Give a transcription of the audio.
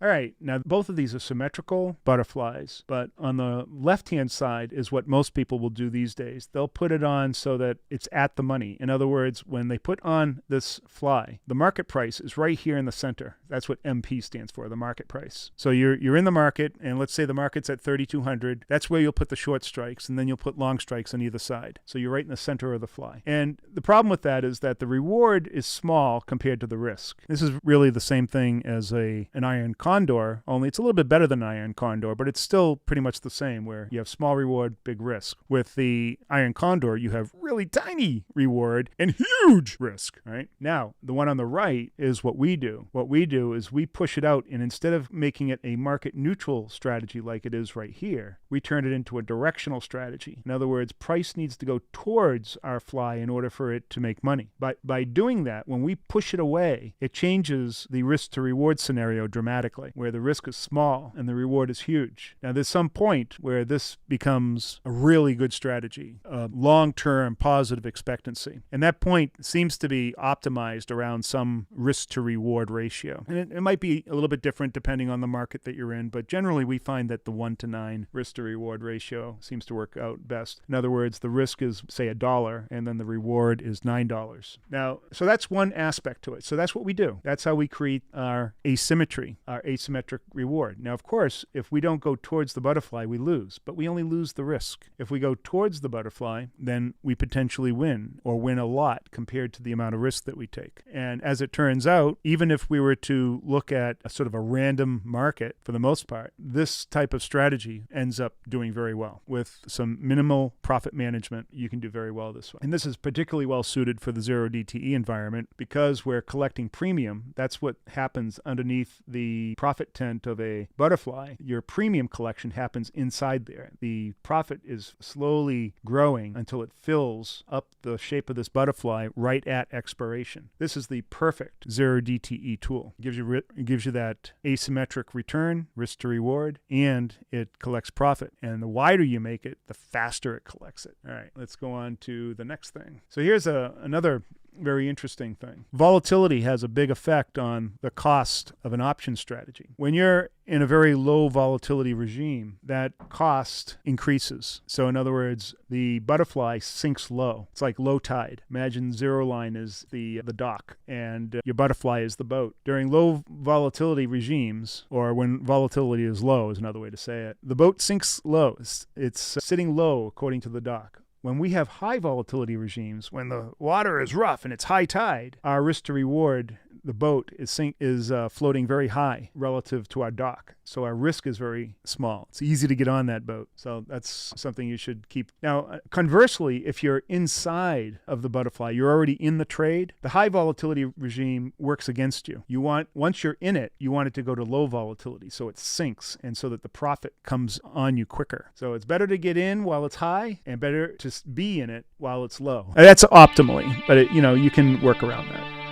All right, now both of these are symmetrical butterflies, but on the left-hand side is what most people will do these days. They'll put it on so that it's at the money. In other words, when they put on this fly, the market price is right here in the center. That's what MP stands for, the market price. So you're in the market, and let's say the market's at 3,200. That's where you'll put the short strikes, and then you'll put long strikes on either side. So you're right in the center of the fly. And the problem with that is that the reward is small compared to the risk. This is really the same thing as an iron condor, only it's a little bit better than an iron condor, but it's still pretty much the same, where you have small reward, big risk. With the iron condor, you have really tiny reward and huge risk, right? Now, the one on the right is what we do. What we do is we push it out, and instead of making it a market neutral strategy like it is right here, we turn it into a directional strategy. In other words, price needs to go towards our fly in order for it to make money. By doing that, when we push it away, it changes the risk to reward scenario dramatically, where the risk is small and the reward is huge. Now, there's some point where this becomes a really good strategy, a long-term positive expectancy. And that point seems to be optimized around some risk to reward ratio. And it might be a little bit different depending on the market that you're in, but generally we find that the 1-to-9 risk to reward ratio seems to work out best. In other words, the risk is, say, $1, and then the reward is $9. Now, so that's one aspect to it. So that's what we do. That's how we create our asymmetry, our asymmetric reward. Now, of course, if we don't go towards the butterfly, we lose, but we only lose the risk. If we go towards the butterfly, then we potentially win, or win a lot compared to the amount of risk that we take. And as it turns out, even if we were to look at a sort of a random market, for the most part, this type of strategy ends up doing very well. With some minimal profit management, you can do very well this way. And this is particularly well suited for the zero DTE environment because we're collecting premium. That's what happens underneath the profit tent of a butterfly. Your premium collection happens inside there. The profit is slowly growing until it fills up the shape of this butterfly right at expiration. This is the perfect zero DTE tool. It gives you that asymmetric return, risk to reward, and it collects profit. And the wider you make it, the faster it collects it. All right, let's go on to the next thing. So here's another very interesting thing. Volatility has a big effect on the cost of an option strategy. When you're in a very low volatility regime, that cost increases. So in other words, the butterfly sinks low. It's like low tide. Imagine zero line is the dock and your butterfly is the boat. During low volatility regimes, or when volatility is low is another way to say it, the boat sinks low. It's sitting low according to the dock. When we have high volatility regimes, when the water is rough and it's high tide, our risk to reward, the boat is floating very high relative to our dock. So our risk is very small. It's easy to get on that boat. So that's something you should keep. Now, conversely, if you're inside of the butterfly, you're already in the trade, the high volatility regime works against you. Once you're in it, you want it to go to low volatility so it sinks and so that the profit comes on you quicker. So it's better to get in while it's high and better to be in it while it's low. That's optimally, but you can work around that.